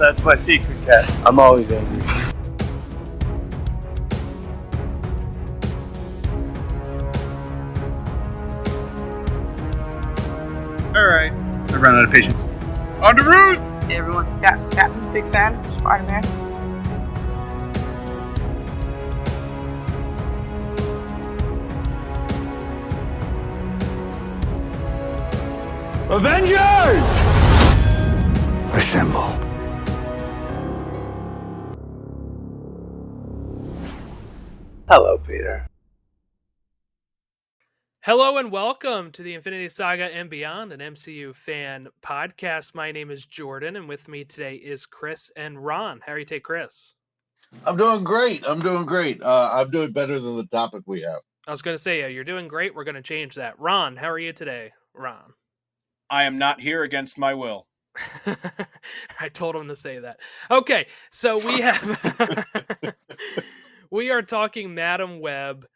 That's my secret, cat. I'm always angry. All right. I ran out of patience. On the roof! Hey everyone, Captain, big fan of Spider-Man. Avengers! Assemble. Hello, Peter. Hello and welcome to the Infinity Saga and Beyond, an MCU fan podcast. My name is Jordan, and with me today is Chris and Ron. How are you today, Chris? I'm doing great. I'm doing better than the topic we have. I was going to say, you're doing great. We're going to change that. Ron, how are you today? Ron. I am not here against my will. I told him to say that. Okay, so we have... we are talking Madam Web,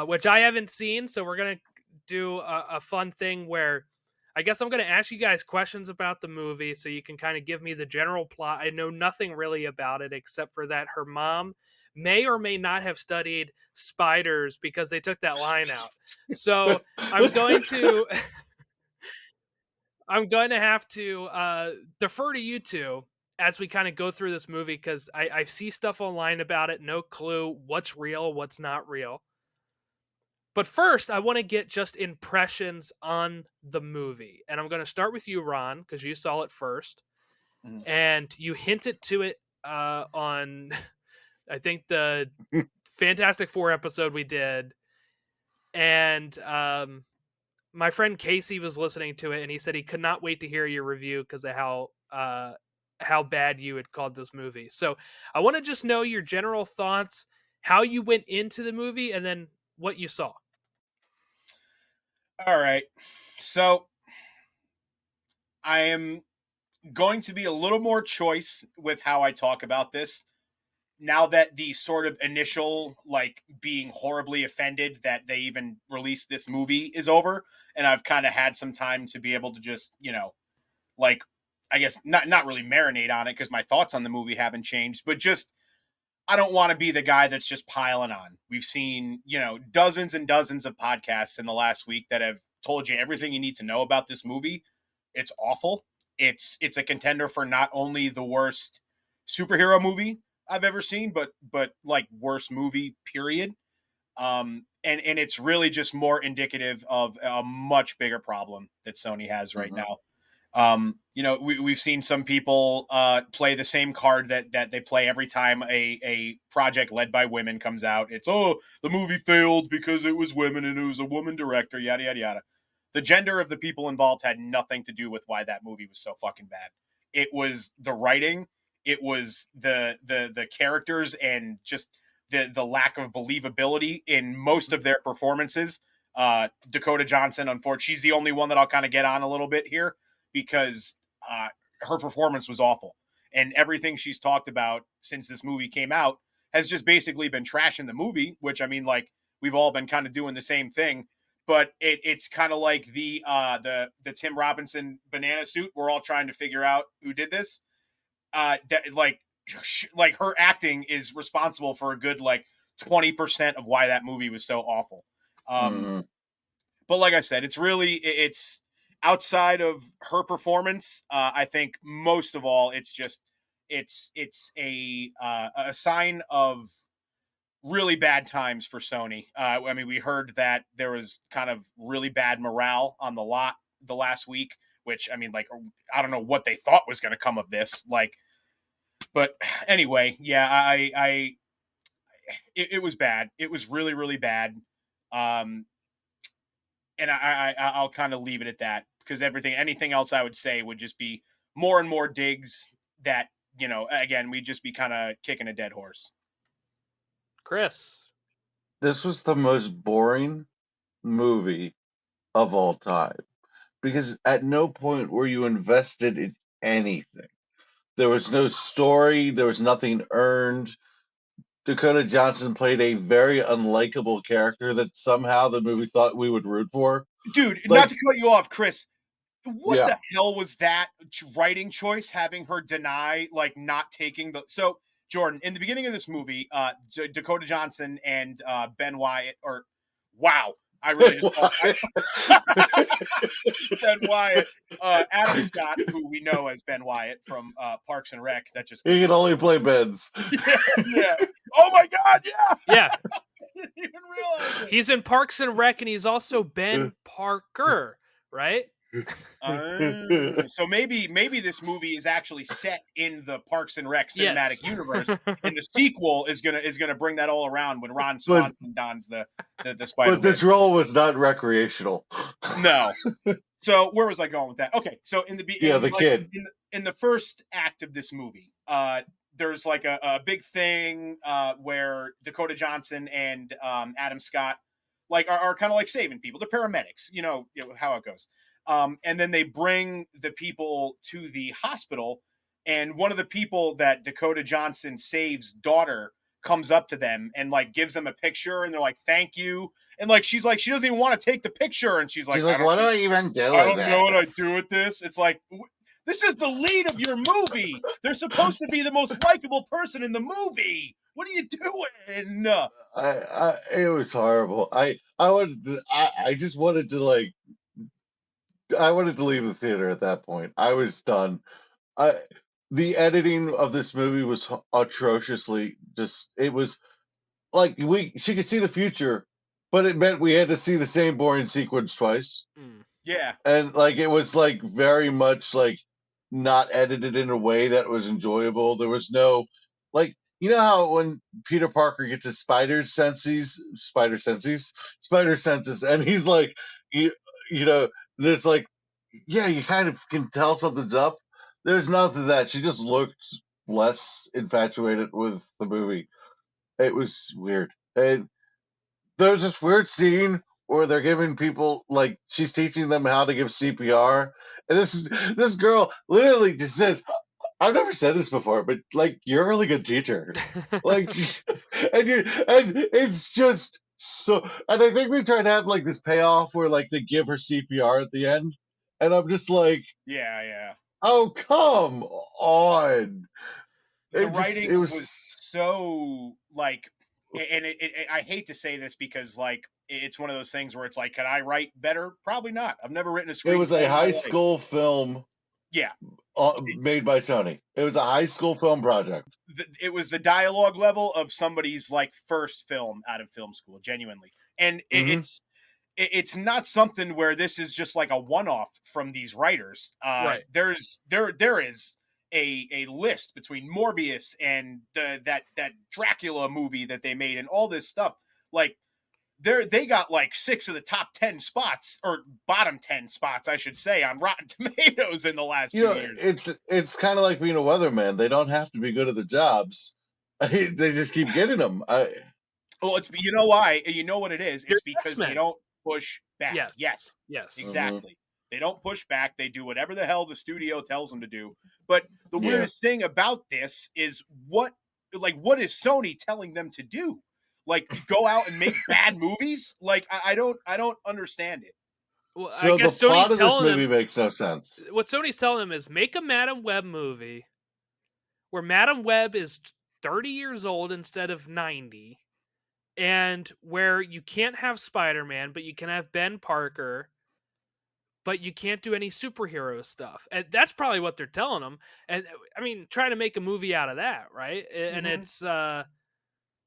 which I haven't seen, so we're going to do a fun thing where I guess I'm going to ask you guys questions about the movie so you can kind of give me the general plot. I know nothing really about it except for that her mom may or may not have studied spiders because they took that line out. So I'm going to have to defer to you two as we kind of go through this movie because I see stuff online about it. No clue what's real, what's not real. But first, I want to get just impressions on the movie. And I'm going to start with you, Ron, because you saw it first. Mhm. And you hinted to it on, I think, the Fantastic Four episode we did. And my friend Casey was listening to it, and he said he could not wait to hear your review because of how bad you had called this movie. So I want to just know your general thoughts, how you went into the movie, and then what you saw. All right. So I am going to be a little more choice with how I talk about this. Now that the sort of initial, being horribly offended that they even released this movie is over, and I've kind of had some time to be able to just, I guess not really marinate on it because my thoughts on the movie haven't changed, but just I don't want to be the guy that's just piling on. We've seen, dozens and dozens of podcasts in the last week that have told you everything you need to know about this movie. It's awful. It's a contender for not only the worst superhero movie I've ever seen, but worst movie, period. And it's really just more indicative of a much bigger problem that Sony has right now. We've seen some people play the same card that they play every time a project led by women comes out. It's, the movie failed because it was women and it was a woman director, yada, yada, yada. The gender of the people involved had nothing to do with why that movie was so fucking bad. It was the writing. It was the characters and just the lack of believability in most of their performances. Dakota Johnson, unfortunately, she's the only one that I'll kind of get on a little bit here because her performance was awful. And everything she's talked about since this movie came out has just basically been trashing the movie, which, I mean, we've all been kind of doing the same thing. But it's kind of like the Tim Robinson banana suit. We're all trying to figure out who did this. Her acting is responsible for a good 20% of why that movie was so awful. But like I said, it's outside of her performance. I think most of all, it's a sign of really bad times for Sony. I mean, we heard that there was kind of really bad morale on the lot the last week, which, I mean, I don't know what they thought was going to come of this. But anyway, yeah, it was bad. It was really, really bad. And I'll kind of leave it at that because anything else I would say would just be more and more digs that, again, we'd just be kind of kicking a dead horse. Chris. This was the most boring movie of all time because at no point were you invested in anything. There was no story. There was nothing earned. Dakota Johnson played a very unlikable character that somehow the movie thought we would root for. Dude, not to cut you off, Chris. what the hell was that writing choice? Having her deny, like, not taking the. So Jordan, in the beginning of this movie, Dakota Johnson and Ben Wyatt, or wow, I really just Ben Wyatt, Adam Scott, who we know as Ben Wyatt from Parks and Rec. That just He can only play Ben's. yeah. Oh my God, yeah. Yeah. I didn't even realize it. He's in Parks and Rec, and he's also Ben Parker, right? So maybe this movie is actually set in the Parks and Rec cinematic universe, and the sequel is gonna bring that all around when Ron Swanson dons the spider. But this role was not recreational. No. So where was I going with that? Okay, so in the kid in the first act of this movie, there's like a big thing where Dakota Johnson and Adam Scott like are kind of like saving people. They're paramedics, you know how it goes. And then they bring the people to the hospital, and one of the people that Dakota Johnson saves, daughter, comes up to them and like gives them a picture, and they're like, "Thank you." And like she's like, she doesn't even want to take the picture, and she's like, "What do I even do? I don't know what I do with this." It's like, this is the lead of your movie. They're supposed to be the most likable person in the movie. What are you doing? It was horrible. I just wanted to like. I wanted to leave the theater at that point. I was done. The editing of this movie was atrociously just. It was like she could see the future, but it meant we had to see the same boring sequence twice. Yeah, and like it was like very much like not edited in a way that was enjoyable. There was no like how when Peter Parker gets his spider senses, and he's like there's like you kind of can tell something's up. There's nothing of that. She just looked less infatuated with the movie. It was weird. And there's this weird scene where they're giving people like she's teaching them how to give CPR, and this girl literally just says, "I've never said this before, but like you're a really good teacher." Like, and it's just so. And I think they try to have like this payoff where like they give her CPR at the end, and I'm just like, yeah. Oh, come on! The writing was so like. And I hate to say this because like it's one of those things where it's like, could I write better? Probably not. I've never written a screenplay. It was a high school film. Yeah, made by Sony. It was a high school film project. It was the dialogue level of somebody's like first film out of film school, genuinely. And it's not something where this is just like a one-off from these writers. Right. There is a list between Morbius and that Dracula movie that they made and all this stuff. Like they got like 6 of the top 10 spots, or bottom 10 spots, I should say, on Rotten Tomatoes in the last 2 years. It's kind of like being a weatherman. They don't have to be good at the jobs. They just keep getting them. Well, it's why? You know what it is? It's because they don't push back. Yes. Exactly. They don't push back. They do whatever the hell the studio tells them to do. But the weirdest thing about this is what is Sony telling them to do? Like, go out and make bad movies? Like, I don't understand it. Well, so I guess the plot Sony's of this movie makes no sense. What Sony's telling them is make a Madam Web movie where Madam Web is 30 years old instead of 90, and where you can't have Spider-Man, but you can have Ben Parker, but you can't do any superhero stuff. And that's probably what they're telling them. And I mean, trying to make a movie out of that, right? And it's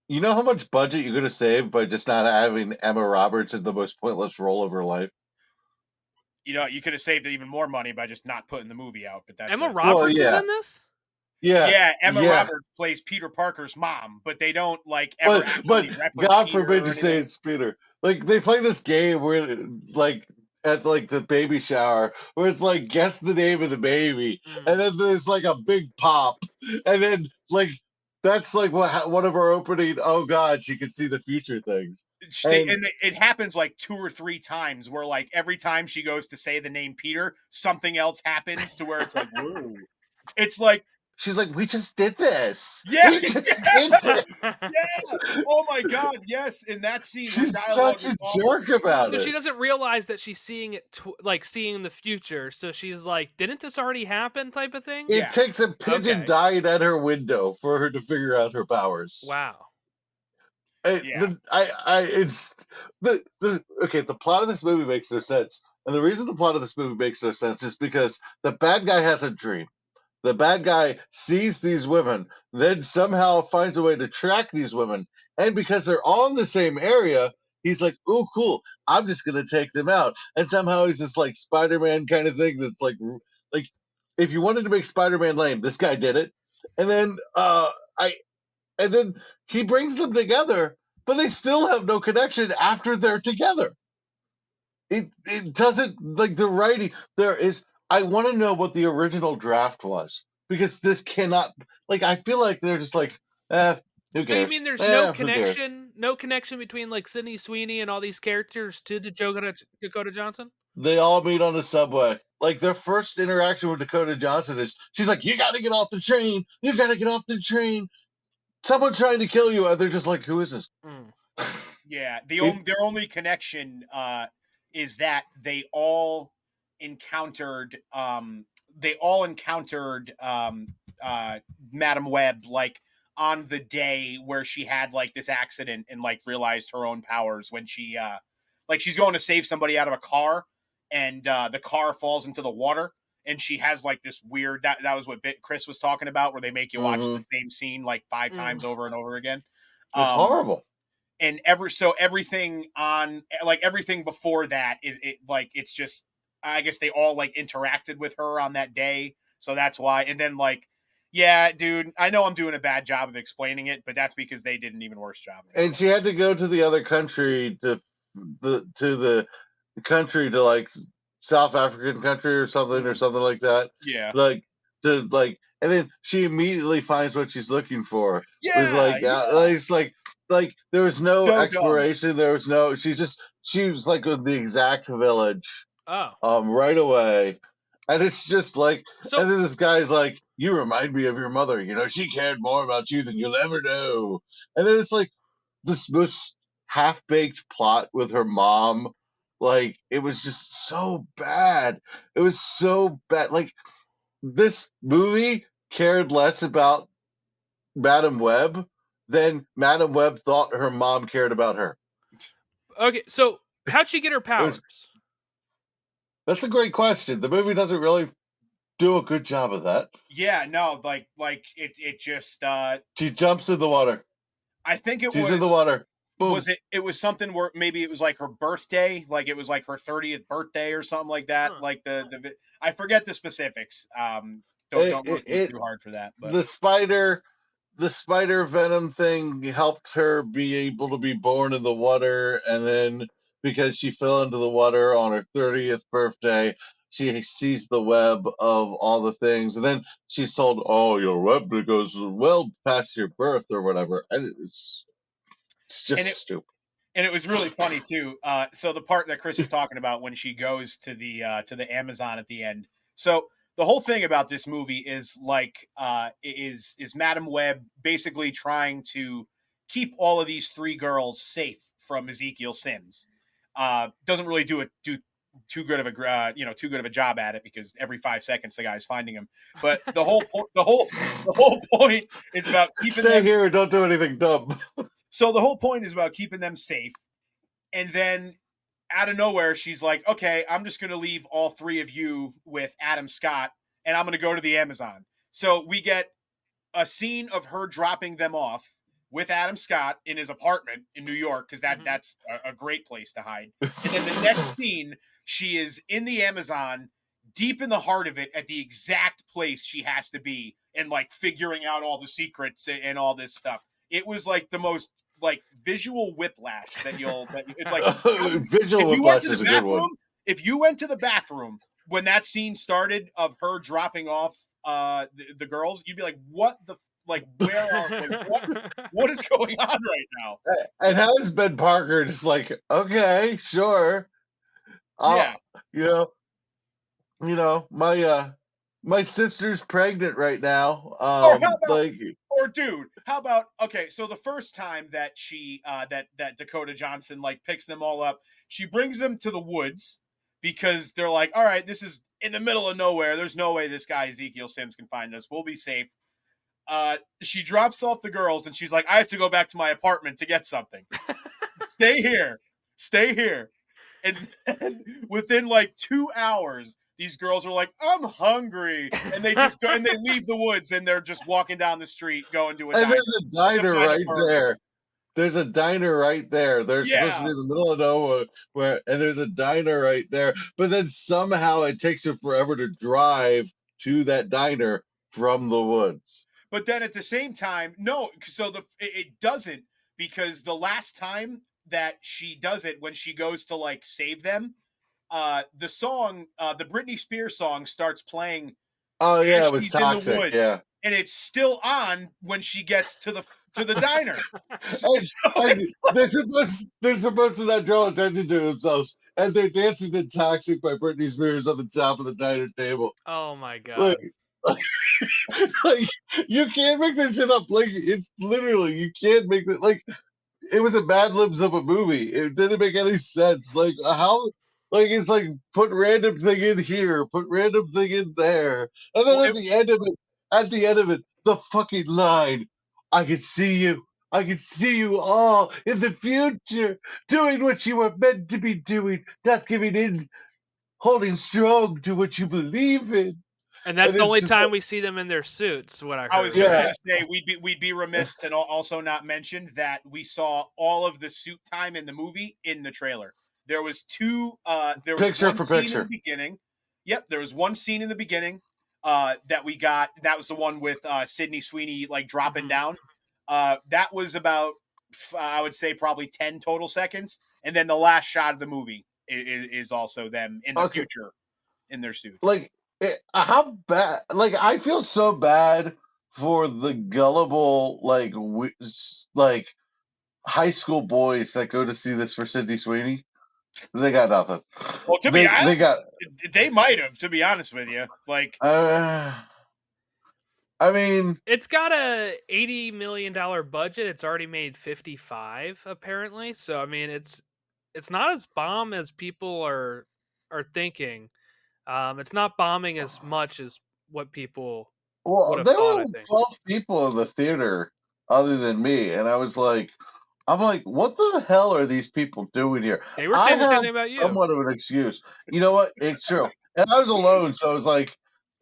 you know how much budget you're going to save by just not having Emma Roberts in the most pointless role of her life? You could have saved even more money by just not putting the movie out. But that's Emma Roberts is in this? Yeah, Emma Roberts plays Peter Parker's mom, but they don't like ever. But God Peter forbid you say it's Peter. Like they play this game where like at like the baby shower where it's like guess the name of the baby, and then there's like a big pop, and then like that's like one of our opening. Oh God, she can see the future things. And it happens like 2 or 3 times where like every time she goes to say the name Peter, something else happens to where it's like whoa. It's like She's like, we just did this. Yeah, We just did it. yeah. Oh my god, yes. In that scene, her She's dialogue such was a awful. jerk about So she it. doesn't realize that she's seeing it, like seeing the future. So she's like, "Didn't this already happen?" Type of thing. It Yeah. takes a pigeon Okay. dying at her window for her to figure out her powers. Wow. Yeah. It's okay. The plot of this movie makes no sense, and the reason the plot of this movie makes no sense is because the bad guy has a dream. The bad guy sees these women, then somehow finds a way to track these women, and because they're all in the same area, he's like, "Ooh, cool! I'm just gonna take them out." And somehow he's this like Spider-Man kind of thing that's like if you wanted to make Spider-Man lame, this guy did it. And then I and then he brings them together, but they still have no connection after they're together. It doesn't, like, the writing there is. I want to know what the original draft was, because this cannot, like, I feel like they're just like, who So you cares? mean there's no Who cares? connection between like Sydney Sweeney and all these characters to Dakota Johnson? They all meet on the subway. Like, their first interaction with Dakota Johnson is she's like, "You got to get off the train. You got to get off the train. Someone's trying to kill you." And they're just like, "Who is this?" Mm. Yeah. It- Their only connection is that encountered they all encountered Madam Web, like, on the day where she had like this accident and like realized her own powers when she like she's going to save somebody out of a car, and the car falls into the water, and she has like this weird, that was what Chris was talking about, where they make you watch the same scene like five times over and over again. It's Um, horrible. and everything on, like, everything before that is it, like, it's just, I guess they all like interacted with her on that day, so that's why. And then, like, yeah, dude, I know I'm doing a bad job of explaining it, but that's because they did an even worse job of And she explaining had to go to the other country to the country, to like South African country or something like that. Yeah. Like, to like, and then she immediately finds what she's looking for. With Yeah, it's like there was no so dumb. exploration. There was no. She was like with the exact village Oh, right away. And it's just like, so and then this guy's like, "You remind me of your mother. You know, she cared more about you than you'll ever know." And then it's like this most half baked plot with her mom. Like, it was just so bad. It was so bad. Like, this movie cared less about Madam Web than Madam Web thought her mom cared about her. okay, so how'd she get her It powers? That's a great question. The movie doesn't really do a good job of that. Yeah, no, like it just She jumps in the water. I think it She's in the water. Boom. it was something where maybe it was like her birthday, like it was like her 30th birthday or something like that. Huh. Like I forget the specifics. Don't look too hard for that. But The spider venom thing helped her be able to be born in the water, and then because she fell into the water on her 30th birthday, she sees the web of all the things, and then she's told, "Oh, your web goes well past your birth," or whatever. And it's just stupid. And it was really funny too. So the part that Chris is talking about when she goes to the Amazon at the end. So the whole thing about this movie is like is Madam Web basically trying to keep all of these three girls safe from Ezekiel Sims. Doesn't really do too good of a job at it, because every 5 seconds the guy's finding him. But the whole point is about keeping Stay them here and don't do anything dumb. So the whole point is about keeping them safe. And then out of nowhere, she's like, "Okay, I'm just going to leave all three of you with Adam Scott, and I'm going to go to the Amazon." So we get a scene of her dropping them off with Adam Scott in his apartment in New York, because that's a great place to hide. And then the next scene, she is in the Amazon, deep in the heart of it, at the exact place she has to be, and like figuring out all the secrets and all this stuff. It was like the most like visual whiplash it's like Visual whiplash is a good one. If you went to the bathroom when that scene started of her dropping off the girls, you'd be like, "What the where are what is going on right now?" And how is Ben Parker just like, "Okay, sure, Yeah. you know, my sister's pregnant right now. Or how about, Like, or dude, how about, okay, so the first time that she that Dakota Johnson like picks them all up, she brings them to the woods because they're like, all right, this is in the middle of nowhere. There's no way this guy Ezekiel Sims can find us. We'll be safe. She drops off the girls and she's like, I have to go back to my apartment to get something. Stay here. Stay here. And then within like 2 hours, these girls are like, I'm hungry. And they just go and they leave the woods and they're just walking down the street going to a and diner. there's a diner find a right burger. there. There's a diner right there. They're supposed to Yeah. be in the middle of nowhere, and there's a diner right there. But then somehow it takes her forever to drive to that diner from the woods. But then at the same time, no, so it doesn't, because the last time that she does it, when she goes to like save them, the song, the Britney Spears song starts playing Oh yeah, as it was she's in the toxic. woods, Yeah. and it's still on when she gets to the diner. So And it's they're supposed to not draw attention to themselves, and they're dancing to "Toxic" by Britney Spears on the top of the diner table. Oh my god. Like, like you can't make this shit up. Like, it's literally, you can't make it. Like, it was a Mad Libs of a movie. It didn't make any sense. Like, how? Like, it's like, put random thing in here, put random thing in there, and then well, at the end of it, the fucking line, I can see you. I can see you all in the future doing what you were meant to be doing, not giving in, holding strong to what you believe in. And that's And the it's only just time like, we see them in their suits, what I heard. I was just Yeah. gonna say we'd be remiss to also not mention that we saw all of the suit time in the movie in the trailer. There was there was Picture one for scene in picture. the beginning. Yep, there was one scene in the beginning that we got. That was the one with Sydney Sweeney like dropping Mhm. down. That was about I would say probably 10 total seconds, and then the last shot of the movie is also them in the Okay. future in their suits. Like, how bad? Like, I feel so bad for the gullible, like high school boys that go to see this for Sydney Sweeney. They got nothing. Well, to be honest, They got. they might have, to be honest with you. Like, I mean, It's got a $80 million budget. It's already made 55 apparently. So I mean, it's not as bomb as people are thinking. It's not bombing as much as what people would well, have there thought, were I think. 12 people in the theater other than me, and I'm like, what the hell are these people doing here? They were I saying the same have thing about you. somewhat of an excuse. You know what? It's true. And I was alone, so I was like,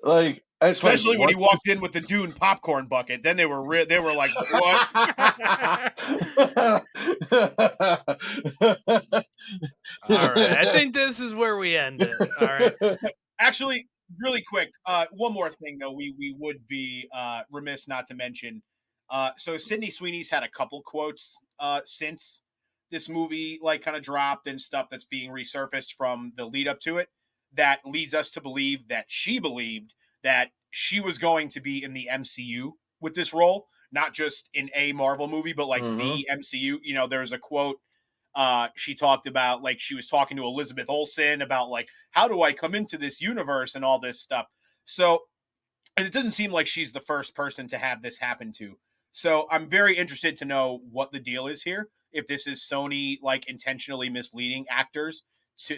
it's especially when he what walked in with the Dune popcorn bucket. Then they were they were like, what? All right. I think this is where we end it. All right. Actually, really quick, one more thing though, we would be remiss not to mention. So Sydney Sweeney's had a couple quotes since this movie like kind of dropped and stuff that's being resurfaced from the lead up to it that leads us to believe that she believed that she was going to be in the MCU with this role, not just in a Marvel movie, but like the MCU. You know, there's a quote she talked about, like she was talking to Elizabeth Olsen about like, how do I come into this universe and all this stuff. So, and it doesn't seem like she's the first person to have this happen to. So I'm very interested to know what the deal is here. If this is Sony like intentionally misleading actors to,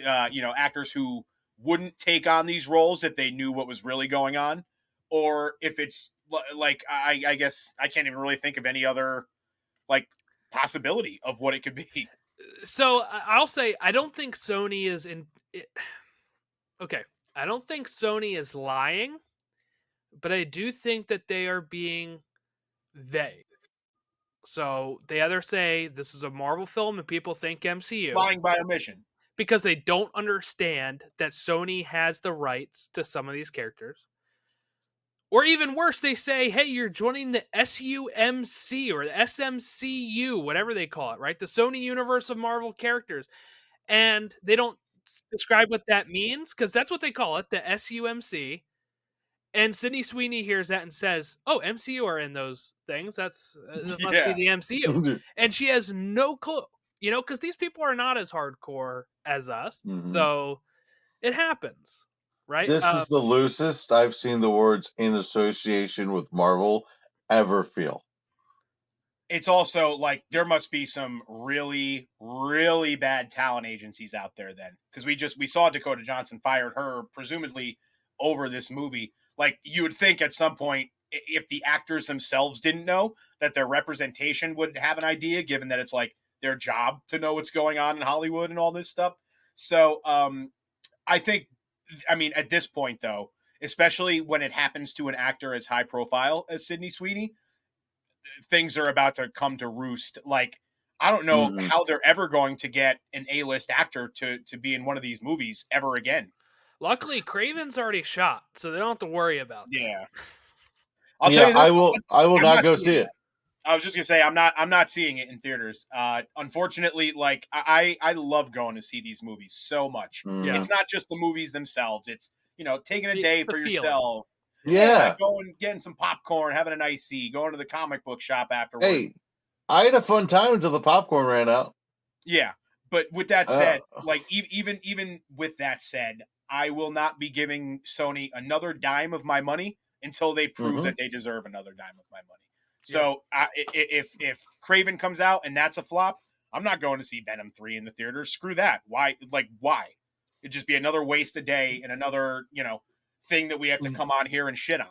actors who wouldn't take on these roles if they knew what was really going on, or if it's like, I guess I can't even really think of any other like possibility of what it could be. So I'll say I don't think Sony is in. Okay, I don't think Sony is lying, but I do think that they are being vague. So they either say this is a Marvel film and people think MCU, Lying by omission. because they don't understand that Sony has the rights to some of these characters. Or even worse, they say, hey, you're joining the SUMC or the SMCU, whatever they call it, right? The Sony Universe of Marvel characters. And they don't describe what that means, because that's what they call it, the SUMC. And Sydney Sweeney hears that and says, oh, MCU are in those things. That must be the MCU. And she has no clue, because these people are not as hardcore as us. Mhm. So it happens. right? This is the loosest I've seen the words "in association with Marvel" ever feel. It's also like there must be some really, really bad talent agencies out there then, because we saw Dakota Johnson fired her presumably over this movie. Like you would think at some point, if the actors themselves didn't know, that their representation would have an idea, given that it's like their job to know what's going on in Hollywood and all this stuff. So I think, I mean, at this point though, especially when it happens to an actor as high profile as Sydney Sweeney, things are about to come to roost. Like, I don't know Mhm. how they're ever going to get an A-list actor to be in one of these movies ever again. Luckily, Craven's already shot, so they don't have to worry about that. Yeah. I'll Yeah, tell you this, I will I'm not go seeing see that. it. I was just gonna say I'm not seeing it in theaters. Unfortunately, like I love going to see these movies so much. Yeah. It's not just the movies themselves. It's taking a day The for feeling. yourself. Yeah. Going getting some popcorn, having an icy, going to the comic book shop afterwards. Hey, I had a fun time until the popcorn ran out. Yeah, but with that said, like even with that said, I will not be giving Sony another dime of my money until they prove that they deserve another dime of my money. So if Craven comes out and that's a flop, I'm not going to see Venom 3 in the theater. Screw that. Why? Like why? It'd just be another waste of day and another thing that we have to come on here and shit on.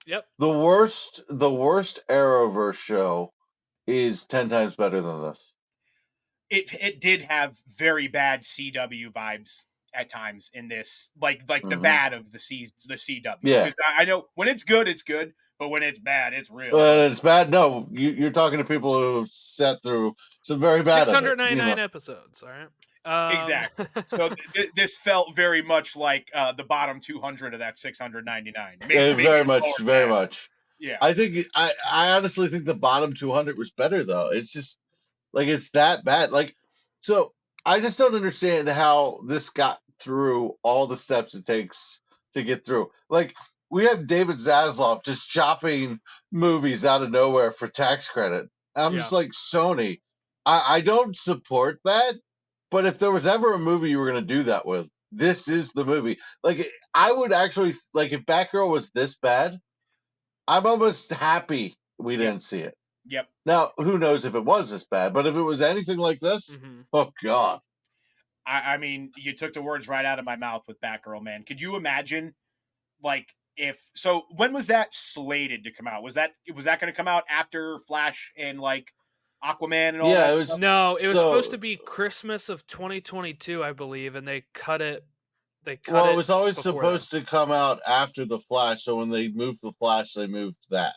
Yep. The worst Arrowverse show is 10 times better than this. It did have very bad CW vibes at times in this, like the bad of the CW. Yeah. Because I know when it's good, but when it's bad, it's real. It's bad. No, you're talking to people who've sat through some very bad 699 episodes. All right. Exactly. So this felt very much like the bottom 200 of that 699. Very much. Yeah. I honestly think the bottom 200 was better though. It's just like it's that bad. Like, so I just don't understand how this got through all the steps it takes to get through. Like, we have David Zaslav just chopping movies out of nowhere for tax credit. I'm just like, Sony, I don't support that. But if there was ever a movie you were going to do that with, this is the movie. Like, I would actually, like, if Batgirl was this bad, I'm almost happy we didn't see it. Yep. Now, who knows if it was this bad, but if it was anything like this, oh, God. I mean, you took the words right out of my mouth with Batgirl, man. Could you imagine, like, when was that slated to come out? Was that going to come out after Flash and, like, Aquaman and all that stuff? No, it was supposed to be Christmas of 2022, I believe, and they cut it. It was always supposed to come out after the Flash, so when they moved the Flash, they moved that.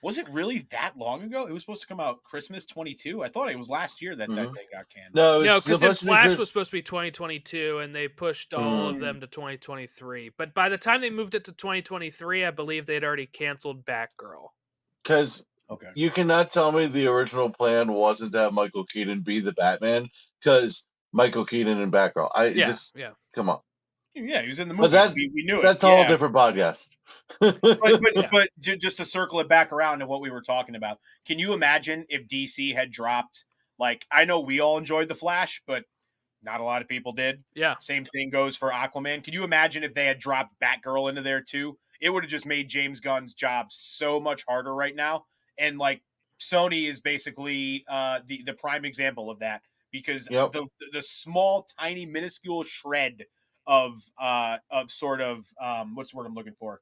Was it really that long ago? It was supposed to come out Christmas 22. I thought it was last year that that thing got canned. No, because Flash was supposed to be 2022, and they pushed all of them to 2023. But by the time they moved it to 2023, I believe they'd already canceled Batgirl. Because you cannot tell me the original plan wasn't to have Michael Keaton be the Batman, because Michael Keaton and Batgirl. Come on. Yeah, he was in the movie. But we knew it. That's a whole different podcast. but just to circle it back around to what we were talking about, can you imagine if DC had dropped, like, I know we all enjoyed The Flash, but not a lot of people did. Yeah. Same thing goes for Aquaman. Can you imagine if they had dropped Batgirl into there too? It would have just made James Gunn's job so much harder right now. And, like, Sony is basically the prime example of that, because the small, tiny, minuscule shred of sort of what's the word I'm looking for?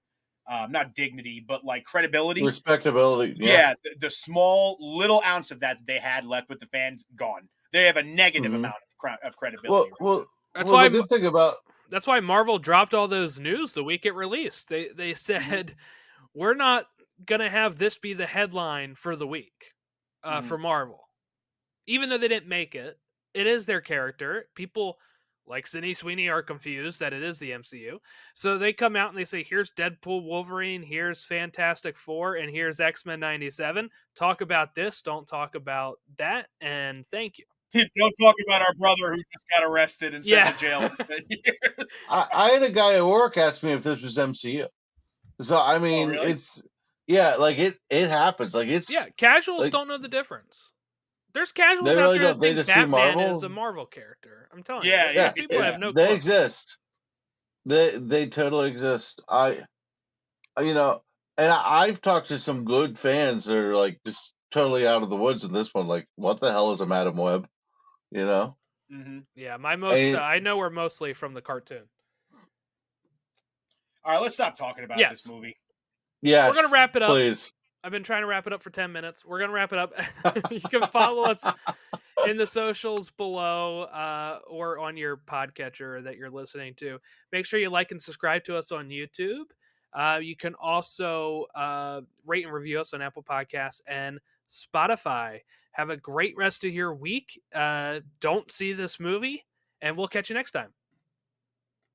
Not dignity, but like credibility, respectability. Yeah, the small little ounce of that they had left with the fans gone. They have a negative amount of credibility. Well, that's why the good thing about that's why Marvel dropped all those news the week it released. They said we're not gonna have this be the headline for the week for Marvel, even though they didn't make it. It is their character. People like Sydney Sweeney are confused that it is the MCU. So they come out and they say, here's Deadpool, Wolverine, here's Fantastic Four, and here's X-Men 97. Talk about this, don't talk about that, and thank you. Don't talk about our brother who just got arrested and sent to jail. I had a guy at work ask me if this was MCU. So, I mean, really? It's, like, it happens. Like, it's... Yeah, casuals don't know the difference. There's casuals they out really there don't. that think Batman is a Marvel character. I'm telling you. Yeah, people have no they clue. exist. They totally exist. You know, and I've talked to some good fans that are like just totally out of the woods in this one. Like, what the hell is a Madam Web? You know, Mm-hmm. Yeah, my most and I know we're mostly from the cartoon. All right, let's stop talking about this Yes. movie. yes, We're gonna wrap it up. please. I've been trying to wrap it up for 10 minutes. We're gonna wrap it up. You can follow us in the socials below, or on your podcatcher that you're listening to. Make sure you like and subscribe to us on YouTube. You can also rate and review us on Apple Podcasts and Spotify. Have a great rest of your week. Don't see this movie, and we'll catch you next time.